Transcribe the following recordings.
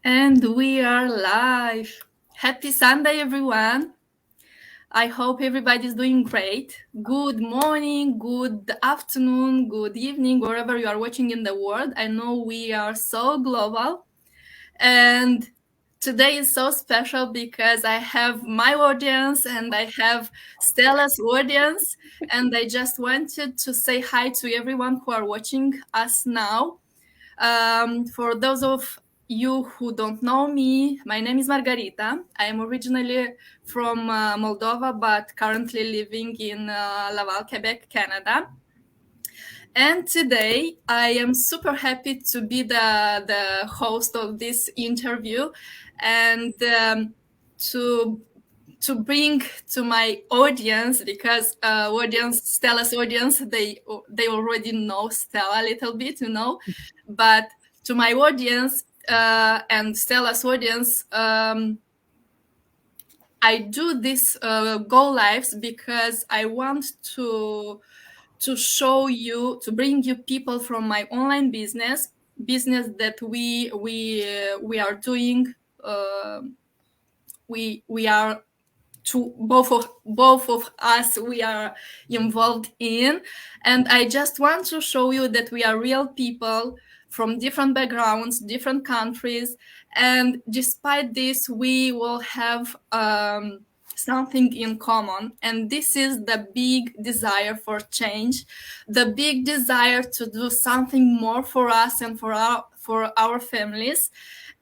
And we are live. Happy Sunday, everyone. I hope everybody is doing great. Good morning, good afternoon, good evening, wherever you are watching in the world. I know we are so global. And today is so special because I have my audience and I have Stella's audience. And I just wanted to say hi to everyone who are watching us now. For those of you who don't know me, my name is Margarita. I am originally from Moldova, but currently living in Laval, Quebec, Canada. And today I am super happy to be the host of this interview and to to bring to my audience because Stella's audience, they already know Stella a little bit, but to my audience and Stella's audience, I do this go lives because I want to show you, to bring you people from my online business that we are doing. Uh, we are to both of us we are involved in, and I just want to show you that we are real people from different backgrounds, different countries, and despite this we will have something in common, and this is the big desire for change, the big desire to do something more for us and for our families.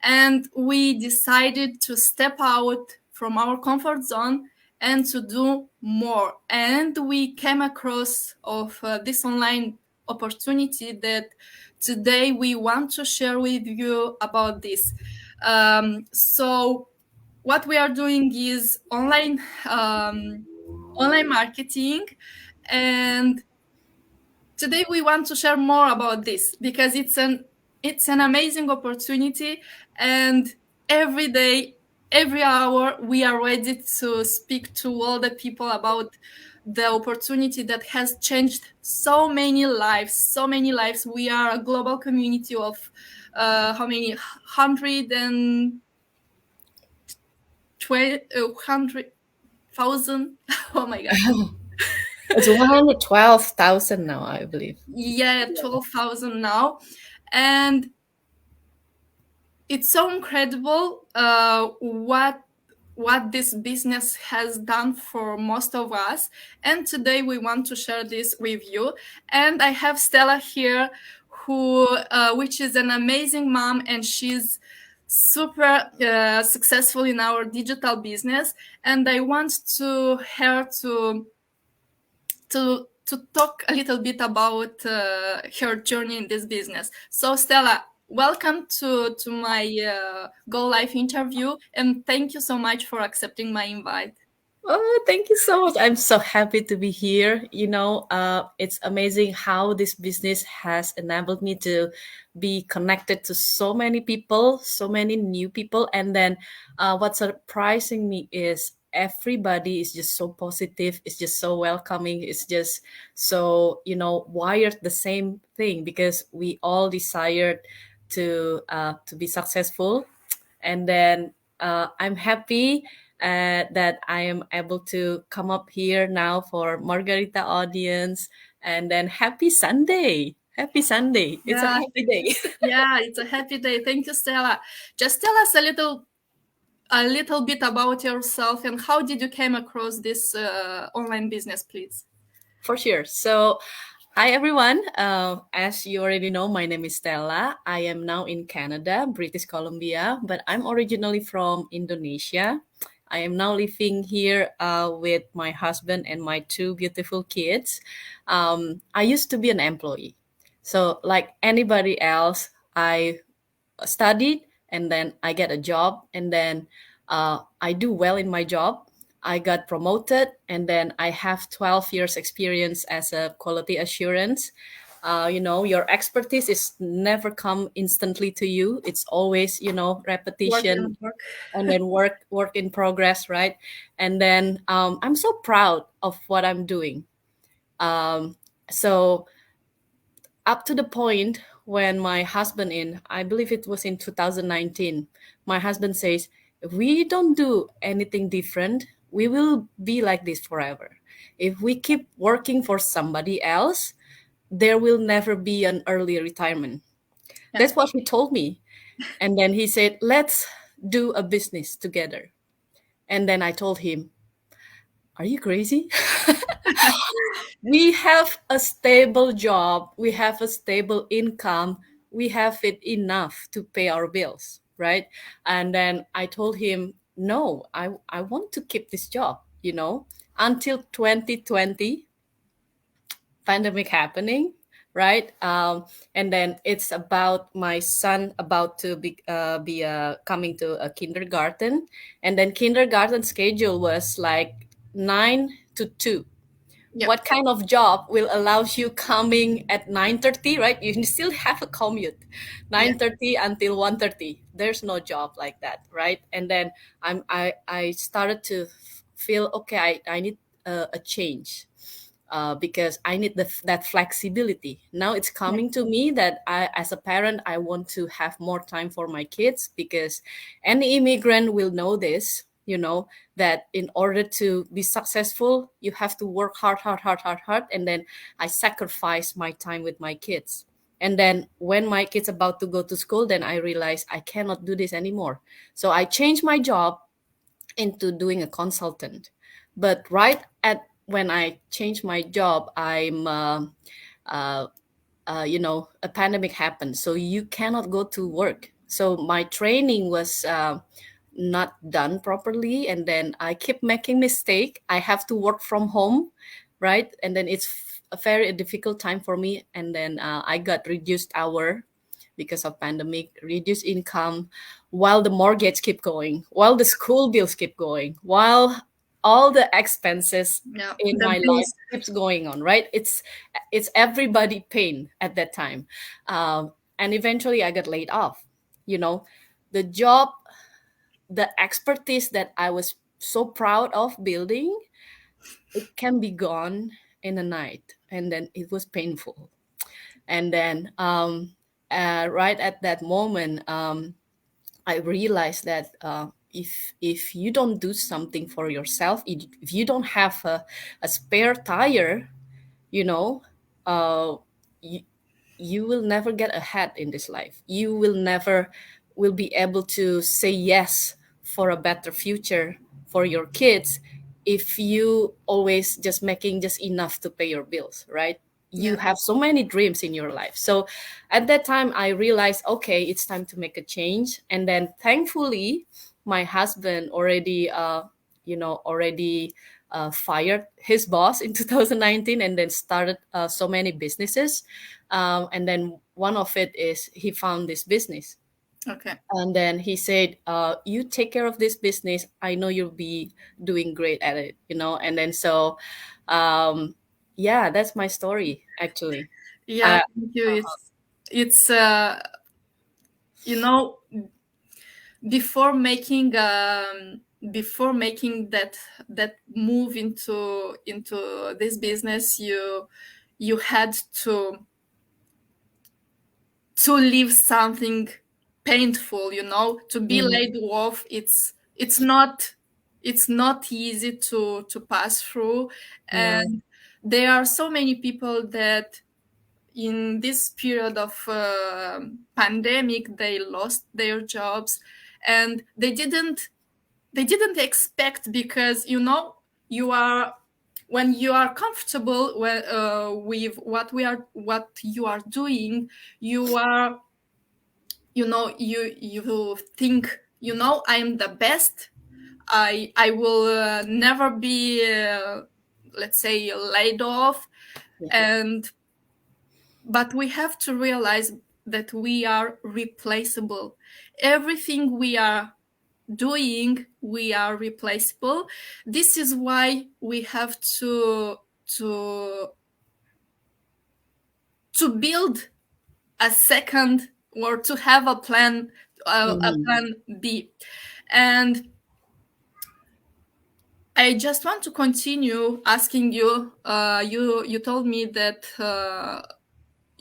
And we decided to step out from our comfort zone and to do more. And we came across of this online opportunity that today we want to share with you about this. So what we are doing is online marketing, and today we want to share more about this because it's an amazing opportunity, and every day, every hour, we are ready to speak to all the people about the opportunity that has changed so many lives. So many lives. We are a global community of how many 100,000. Oh my god. It's 112,000 now, I believe. Yeah, 12,000 now. And it's so incredible what this business has done for most of us. And today we want to share this with you. And I have Stella here, which is an amazing mom, and she's super successful in our digital business. And I want her to talk a little bit about her journey in this business. So Stella, welcome to my Go Live interview, and thank you so much for accepting my invite. Oh, thank you so much. I'm so happy to be here. It's amazing how this business has enabled me to be connected to so many people, so many new people. And then what's surprising me is everybody is just so positive. It's just so welcoming. It's just so, wired the same thing because we all desired to be successful. And then I'm happy that I am able to come up here now for Margarita audience. And then happy Sunday. Happy Sunday. It's a Yeah, happy day. yeah, it's a happy day. Thank you, Stella. Just tell us a little bit about yourself and how did you came across this online business, please. For sure. So, hi everyone. As you already know, my name is Stella. I am now in Canada, British Columbia, but I'm originally from Indonesia. I am now living here with my husband and my two beautiful kids. I used to be an employee. So, like anybody else, I studied and then I get a job and then I do well in my job. I got promoted and then I have 12 years experience as a quality assurance. Your expertise is never come instantly to you. It's always, Work repetition and work. and then work in progress, right? And then I'm so proud of what I'm doing. So up to the point when my husband in, I believe it was in 2019, my husband says, if we don't do anything different, we will be like this forever. If we keep working for somebody else, there will never be an early retirement. Yeah. That's what he told me. And then he said, let's do a business together. And then I told him, are you crazy? We have a stable job, we have a stable income, we have it enough to pay our bills, right? And then I told him, no, I want to keep this job, until 2020 pandemic happening, right? And then it's about my son about to be coming to a kindergarten, and then kindergarten schedule was like 9 to 2. Yeah. What kind of job will allow you coming at 9:30, right? You still have a commute, Yeah. 9:30 until 1:30. There's no job like that, right? And then I started to feel, okay, I need a change, because I need that flexibility. Now it's Yeah. coming to me that as a parent, I want to have more time for my kids, because any immigrant will know this, that in order to be successful, you have to work hard, hard, hard, hard, hard. And then I sacrifice my time with my kids. And then when my kids about to go to school, then I realize I cannot do this anymore. So I changed my job into doing a consultant. But right at when I changed my job, uh, a pandemic happened, so you cannot go to work. So my training was not done properly, and then I keep making mistake. I have to work from home, right? And then it's a very difficult time for me. And then I got reduced hour because of pandemic, reduced income, while the mortgage keep going, while the school bills keep going, while all the expenses Yeah. in The my life bills. keeps going on, right? It's everybody pain at that time. And eventually I got laid off. you know the job, the expertise that I was so proud of building, it can be gone in a night. And then it was painful. And then right at that moment, I realized that if you don't do something for yourself, if you don't have a spare tire, you know uh, you, you will never get ahead in this life. You will never will be able to say yes for a better future for your kids if you always just making just enough to pay your bills, right? You Yeah. have so many dreams in your life. So at that time I realized, okay, it's time to make a change. And then thankfully my husband already fired his boss in 2019, and then started so many businesses. And then one of it is he found this business. Okay. And then he said, you take care of this business. I know you'll be doing great at it. And then so, yeah, that's my story, actually. Yeah. Uh, Thank you. It's you know before making that move into this business, you had to leave something painful, to be mhm, laid off. It's not easy to pass through. yeah, And there are so many people that in this period of pandemic they lost their jobs, and they didn't expect, because you are when you are comfortable with what you are doing. You are you think, I'm the best. I will never be, let's say, laid off. yeah. And but we have to realize that we are replaceable. Everything we are doing, we are replaceable. This is why we have to to build a second, or to have a Mhm. plan B. And I just want to continue asking you. You told me that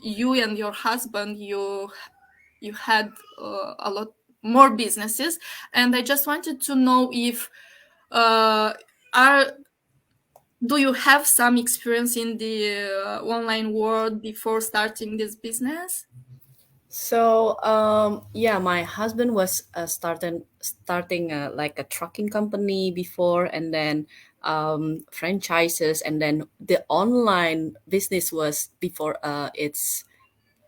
you and your husband, you had a lot more businesses, and I just wanted to know if uh, are do you have some experience in the online world before starting this business? So yeah, my husband was starting like a trucking company before, and then franchises, and then the online business was before it's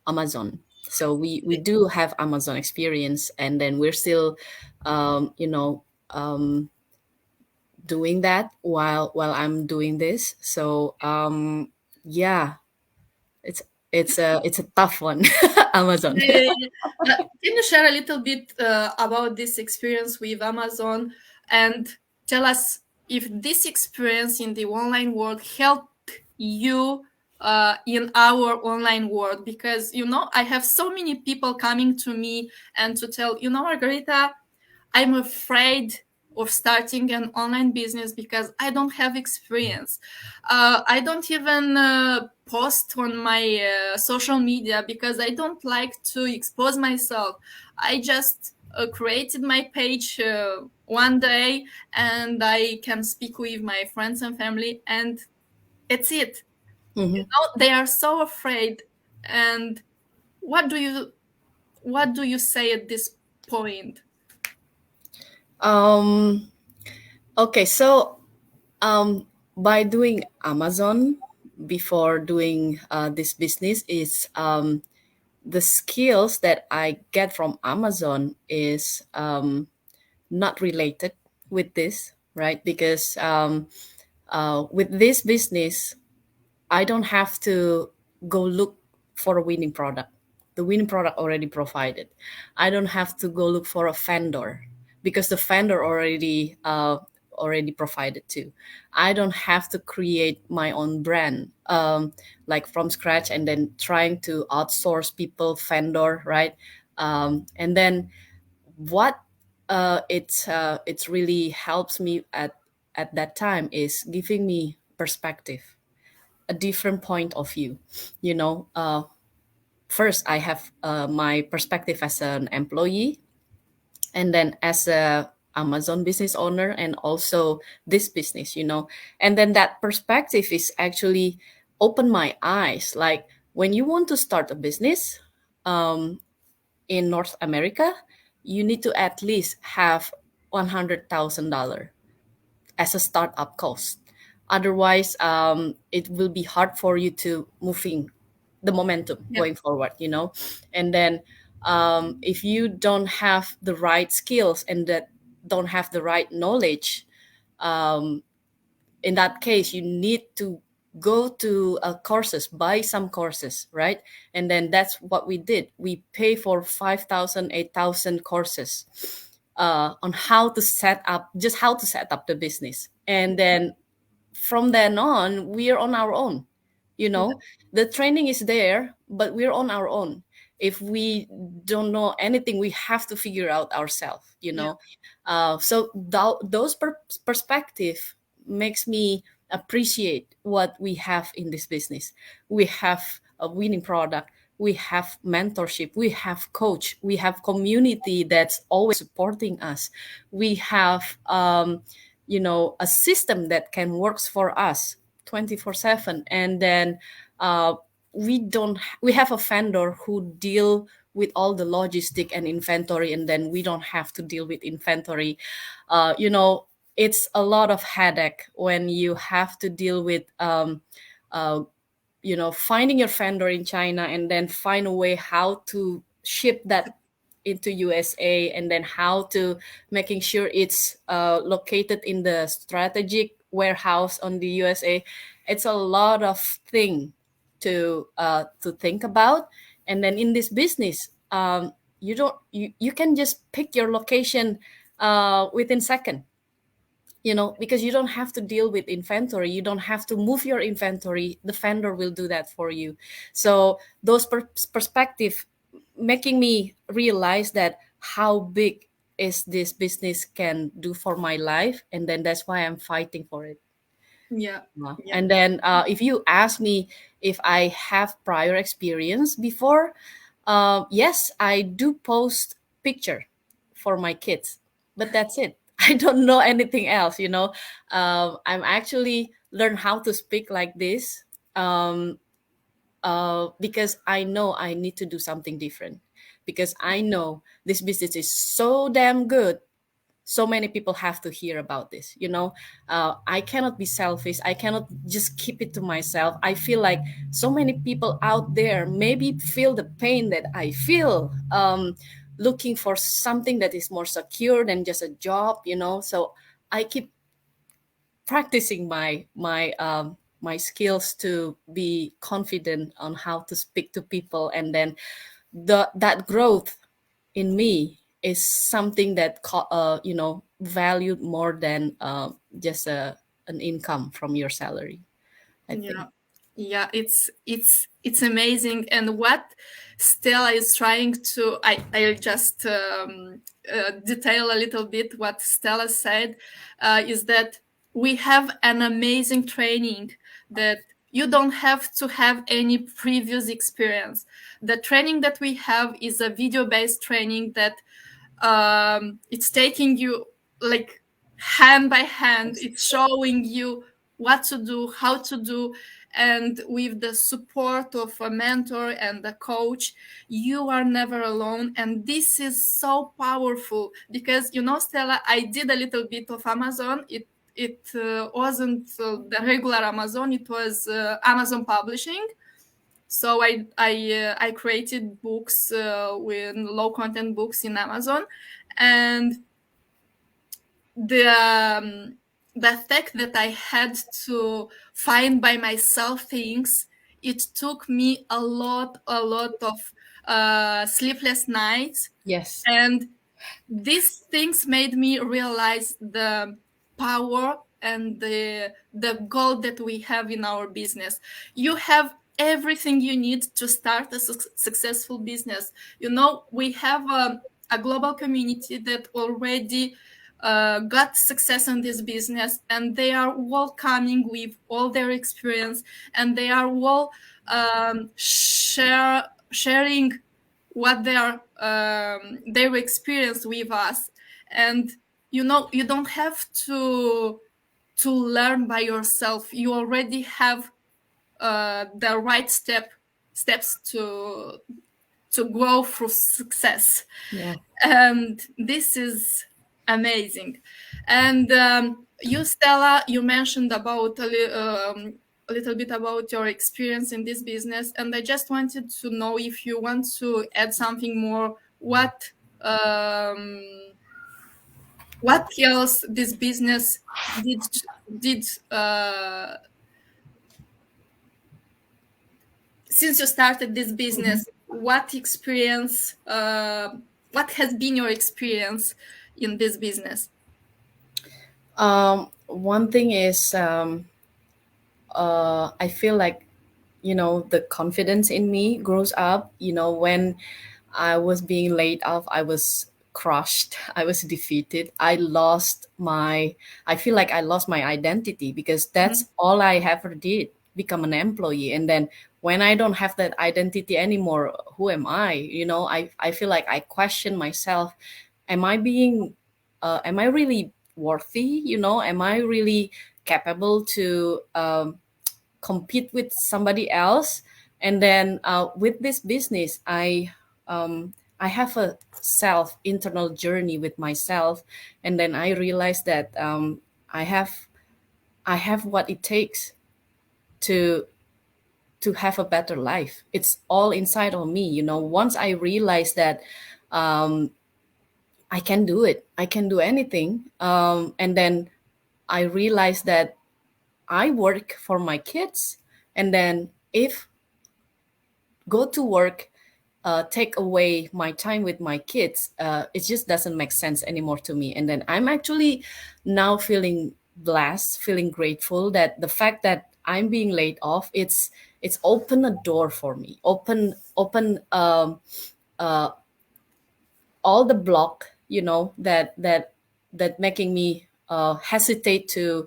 Amazon. So we do have Amazon experience, and then we're still you know doing that while I'm doing this. So yeah, it's it's a tough one. Amazon. Yeah, yeah, yeah. Can you share a little bit about this experience with Amazon and tell us if this experience in the online world helped you in our online world? Because, I have so many people coming to me and to tell, Margarita, I'm afraid of starting an online business because I don't have experience. I don't even post on my social media because I don't like to expose myself. I just created my page one day and I can speak with my friends and family, and it's it. Mhm. They are so afraid. And what do you what do you say at this point? Um, okay, so by doing Amazon before doing this business is the skills that I get from Amazon is not related with this, right? Because with this business, I don't have to go look for a winning product. The winning product already provided. I don't have to go look for a vendor because the vendor already provided too. I don't have to create my own brand like from scratch and then trying to outsource people vendor, right? And then what it's really helps me at that time is giving me perspective, a different point of view. You know, first I have my perspective as an employee, and then as a Amazon business owner, and also this business. And then that perspective is actually open my eyes. Like when you want to start a business in North America, you need to at least have $100,000 as a startup cost. Otherwise, it will be hard for you to moving the momentum Yeah, going forward. And then if you don't have the right skills and that don't have the right knowledge, um, in that case you need to go to courses, buy some courses, right? And then that's what we did. We pay for 5,000, 8,000 courses on how to set up, just how to set up the business. And then from then on, we're on our own. you yeah, know the training is there, but we're on our own. If we don't know anything, we have to figure out ourselves. yeah. So those perspective makes me appreciate what we have in this business. We have a winning product, we have mentorship, we have coach, we have community that's always supporting us. We have a system that can works for us 24/7. And then uh, we have a vendor who deal with all the logistic and inventory, and then we don't have to deal with inventory. It's a lot of headache when you have to deal with uh, finding your vendor in China, and then find a way how to ship that into USA, and then how to making sure it's located in the strategic warehouse on the USA. It's a lot of thing to think about. And then in this business, you can just pick your location within second, because you don't have to deal with inventory, you don't have to move your inventory, the vendor will do that for you. So those perspective making me realize that how big is this business can do for my life, and then that's why I'm fighting for it. Yeah. Yeah. And then if you ask me if I have prior experience before, yes, I do post picture for my kids, but that's it. I don't know anything else. I'm actually learn how to speak like this, um, because I know I need to do something different, because I know this business is so damn good, so many people have to hear about this. I cannot be selfish, I cannot just keep it to myself. I feel like so many people out there maybe feel the pain that I feel, looking for something that is more secure than just a job. So I keep practicing my skills to be confident on how to speak to people, and then that growth in me is something that valued more than just an income from your salary, I think. Yeah, yeah, it's amazing. And what Stella is trying to, I'll just detail a little bit what Stella said, is that we have an amazing training that you don't have to have any previous experience. The training that we have is a video-based training that it's taking you like hand by hand. It's showing you what to do, how to do, and with the support of a mentor and a coach, you are never alone. And this is so powerful because, Stella, I did a little bit of Amazon. It wasn't the regular Amazon, it was Amazon publishing. So I created books, with low content books in Amazon. And the um, the fact that I had to find by myself things, it took me a lot of sleepless nights. Yes. And these things made me realize the power and the goal that we have in our business. You have everything you need to start a successful business. We have a global community that already got success in this business, and they are all coming with all their experience, and they are all sharing what their experience with us. And you don't have to learn by yourself. You already have the right steps to grow through success. Yeah. And this is amazing. And you, Stella, you mentioned about a little bit about your experience in this business, and I just wanted to know if you want to add something more. Um, what else this business did since you started this Mhm. business? What has been your experience in this business? One thing is, I feel like, the confidence in me grows up. When I was being laid off, I was crushed, I was defeated, I feel like I lost my identity, because Mhm. that's all I ever did, become an employee. And then when I don't have that identity anymore, who am I? I feel like I question myself. Am I really worthy? Am I really capable to compete with somebody else? And then with this business, I have a self internal journey with myself, and then I realized that I have what it takes to have a better life. It's all inside of me. Once I realized that, um, I can do it, I can do anything, and then I realized that I work for my kids, and then if go to work take away my time with my kids, it just doesn't make sense anymore to me. And then I'm actually now feeling blessed, feeling grateful that the fact that I'm being laid off, it's open a door for me, open uh, all the block, that making me hesitate to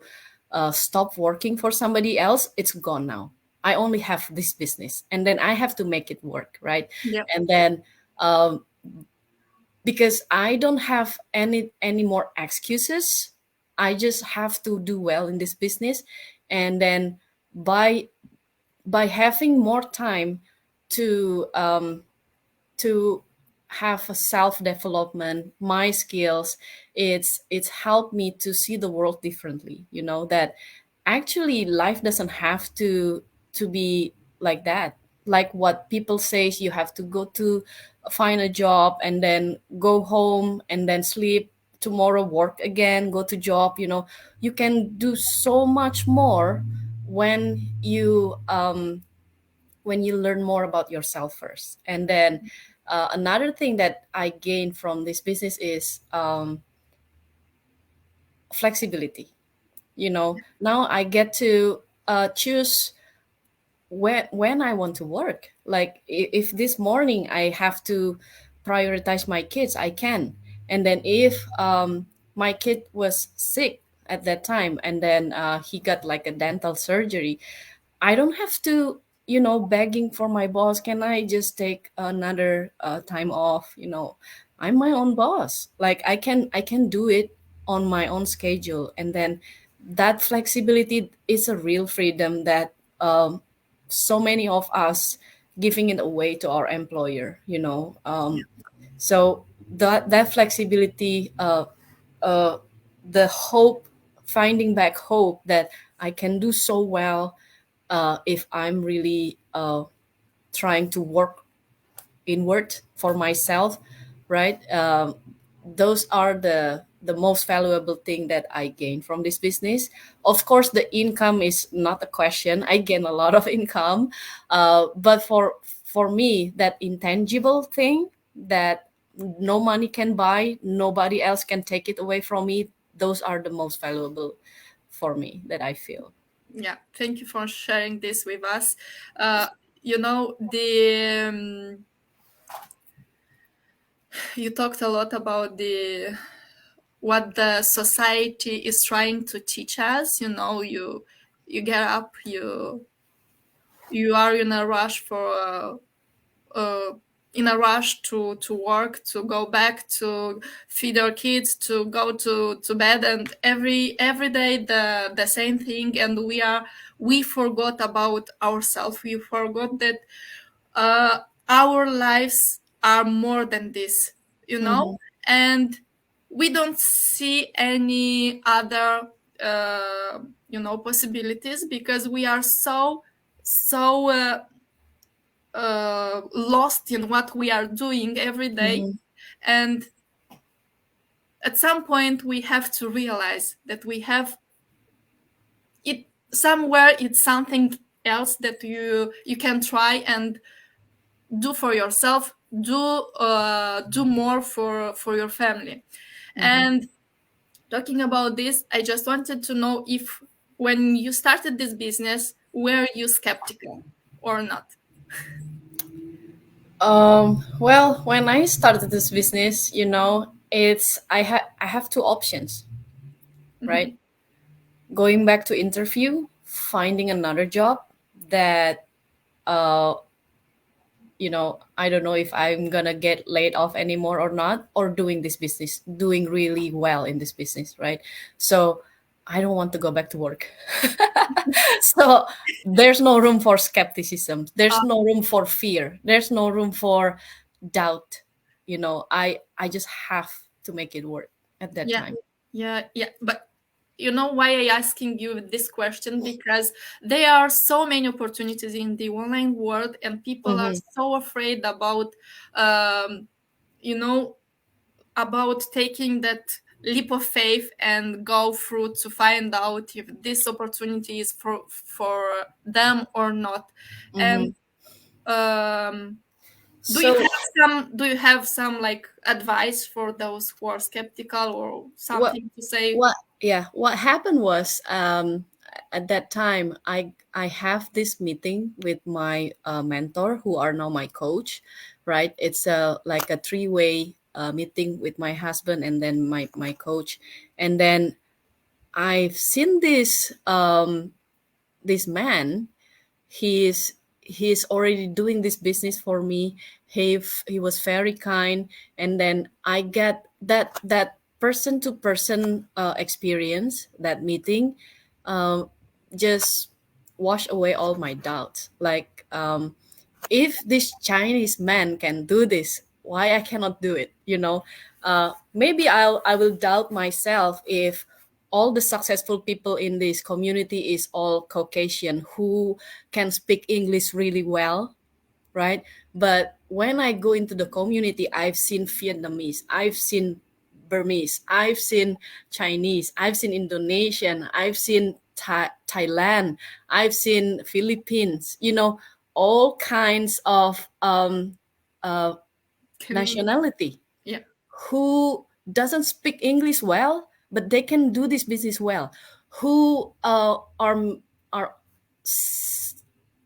stop working for somebody else, it's gone now. I only have this business, and then I have to make it work, right? Yeah. And then um, because I don't have any more excuses, I just have to do well in this business, and then by having more time to to have a self development, my skills, it's helped me to see the world differently, you know, that actually life doesn't have to be like that, like what people say you have to go to find a job and then go home and then sleep, tomorrow work again, go to job, you know. You can do so much more when you learn more about yourself first. And then another thing that I gained from this business is flexibility. You know, now I get to choose when I want to work. Like if this morning I have to prioritize my kids, I can. And then if my kid was sick at that time, and then he got like a dental surgery, I don't have to, you know, begging for my boss. Can I just take another time off? You know, I'm my own boss. Like I can do it on my own schedule, and then that flexibility is a real freedom that so many of us giving it away to our employer. You know, so that flexibility, the hope, finding back hope that I can do so well if I'm really trying to work inward for myself, right? Those are the most valuable thing that I gain from this business. Of course, the income is not a question. I gain a lot of income, but for me, that intangible thing that no money can buy, nobody else can take it away from me. Those are the most valuable for me that I feel. Yeah, thank you for sharing this with us. uh, you know, the you talked a lot about the what the society is trying to teach us. You know, you get up, you are in a rush for uh, in a rush to work, to go back to feed our kids, to go to bed, and every day the same thing. And we forgot about ourselves. We forgot that uh, our lives are more than this, you know. Mm-hmm. And we don't see any other possibilities, because we are so lost in what we are doing every day. Mm-hmm. And at some point we have to realize that we have it somewhere. It's something else that you can try and do for yourself, do more for your family. Mm-hmm. And talking about this, I just wanted to know if when you started this business, were you skeptical or not? Well, when I started this business, you know, I have two options, right? Mhm. Going back to interview, finding another job that uh you know, I don't know if I'm gonna get laid off anymore or not, or doing this business, doing really well in this business, right? So I don't want to go back to work. So there's no room for skepticism. There's Uh, no room for fear. There's no room for doubt. You know, I just have to make it work at that yeah, time. yeah. But you know why I asking you this question? Because there are so many opportunities in the online world, and people are Mm-hmm. so afraid um, you know, about taking that leap of faith and go through to find out if this opportunity is for them or not. Mm-hmm. And um, So do you have some like advice for those who are skeptical, or what something to say? what happened was, at that time I have this meeting with my mentor, who are now my coach, right? It's a like a three-way meeting with my husband and then my coach. And then I've seen this man. He's already doing this business for me. He was very kind, and then I get that person to person experience, that meeting, um, just wash away all my doubts. Like, if this Chinese man can do this, why I cannot do it? Maybe I will doubt myself if all the successful people in this community is all Caucasian who can speak English really well, right? But when I go into the community, I've seen Vietnamese, I've seen Burmese, I've seen Chinese, I've seen Indonesian, I've seen Thailand, I've seen Philippines, all kinds of uh, Community. nationality Yeah. who doesn't speak English well, but they can do this business well, who are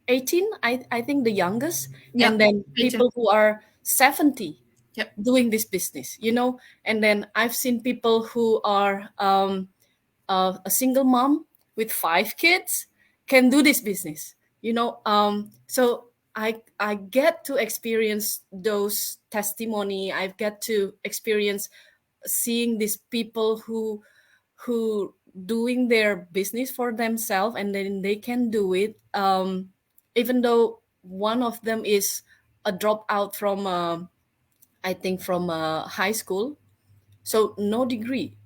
18, I think the youngest, Yeah. and then 18. people who are 70 Yeah. doing this business, and then I've seen people who are a single mom with 5 kids can do this business, so I get to experience those testimony. I get to experience seeing these people who doing their business for themselves, and then they can do it, even though one of them is a dropout from I think from high school, so no degree,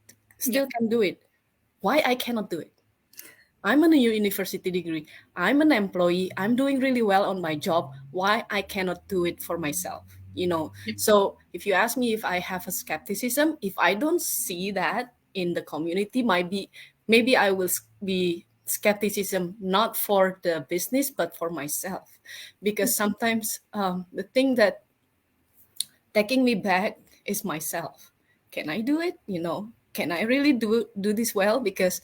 Yeah. still can do it. Why I cannot do it? I'm on a university degree. I'm an employee. I'm doing really well on my job. Why I cannot do it for myself? Yeah. So if you ask me if I have a skepticism, if I don't see that in the community, maybe I will be skepticism not for the business but for myself, because sometimes the thing that taking me back is myself. Can I do it? Can I really do this well? Because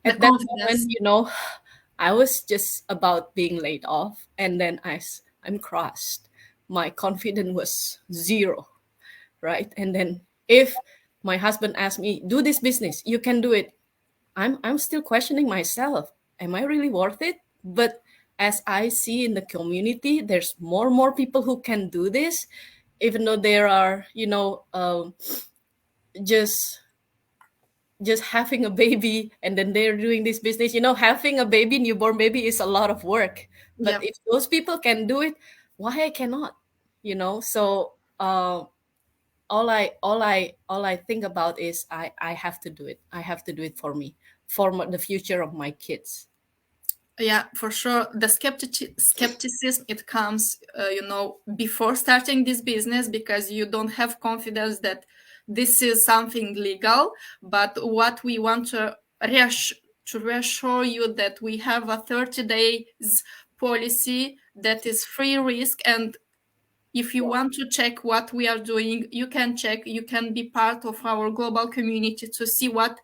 The at that moment, confidence. I was just about being laid off, and then I'm crushed. My confidence was zero, right? And then if my husband asked me, do this business, you can do it. I'm still questioning myself. Am I really worth it? But as I see in the community, there's more people who can do this, even though there are, just just having a baby, and then they're doing this business. Having a baby, newborn baby, is a lot of work. But Yeah. if those people can do it, why I cannot? So all I think about is I have to do it. I have to do it for me, for the future of my kids. Yeah, for sure. The skepticism, it comes, before starting this business, because you don't have confidence that this is something legal. But what we want to reassure you that we have a 30 days policy that is free risk, and if you want to check what we are doing, you can check. You can be part of our global community to see what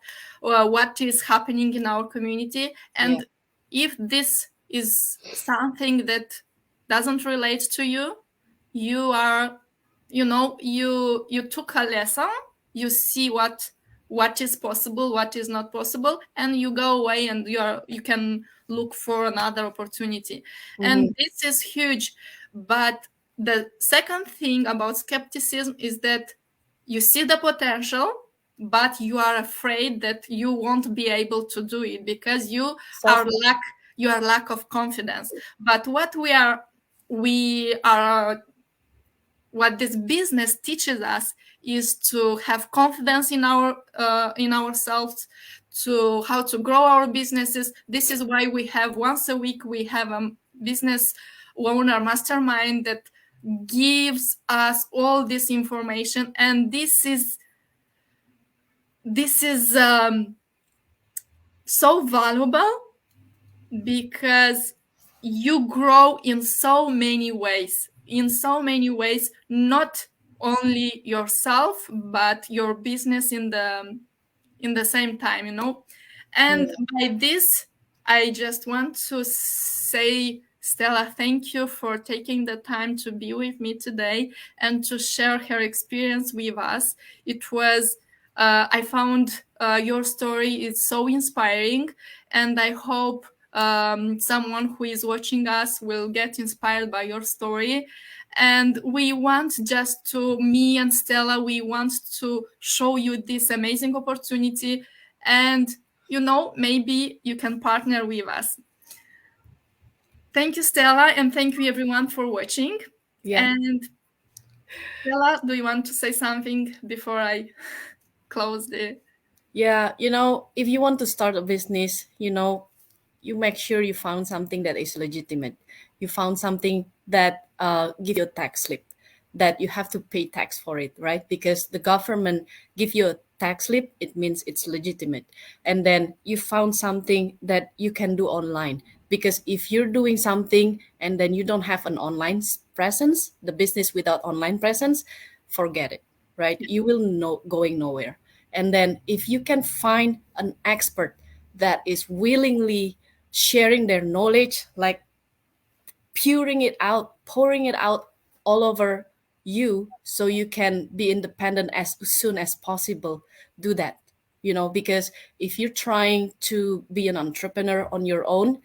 is happening in our community. Yeah. And if this is something that doesn't relate to you, you are, you took a lesson. You see what is possible, what is not possible, and you go away, and you can look for another opportunity. Hmm. And this is huge. But the second thing about skepticism is that you see the potential, but you are afraid that you won't be able to do it because are Self. lack you are lack of confidence. But we are what this business teaches us is to have confidence in ourselves, to how to grow our businesses. This is why we have once a week we have a business owner mastermind that gives us all this information. And this is so valuable because you grow in so many ways, not only yourself but your business in the same time, and Yeah. by this I just want to say, Stella, thank you for taking the time to be with me today and to share her experience with us. It was I found your story is so inspiring, and I hope someone who is watching us will get inspired by your story. And we want just to, me and Stella, we want to show you this amazing opportunity. And, maybe you can partner with us. Thank you, Stella, and thank you, everyone, for watching. Yeah. And Stella, do you want to say something before I close the... Yeah, if you want to start a business, you make sure you found something that is legitimate. You found something that give you a tax slip, that you have to pay tax for it, right? Because the government give you a tax slip, it means it's legitimate. And then you found something that you can do online. Because if you're doing something and then you don't have an online presence, the business without online presence, forget it, right? You will going nowhere. And then if you can find an expert that is willingly sharing their knowledge, like pouring it out all over you so you can be independent as soon as possible, do that. Because if you're trying to be an entrepreneur on your own,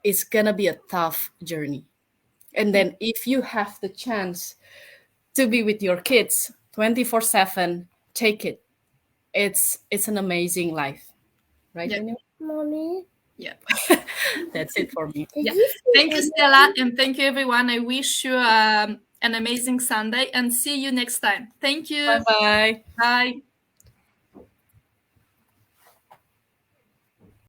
it's gonna be a tough journey. And then if you have the chance to be with your kids 24/7, take it. It's an amazing life, right, Yeah. Mommy? Yeah. That's it for me. Yeah. Thank you, Stella, and thank you, everyone. I wish you an amazing Sunday, and see you next time. Thank you. Bye bye. Bye.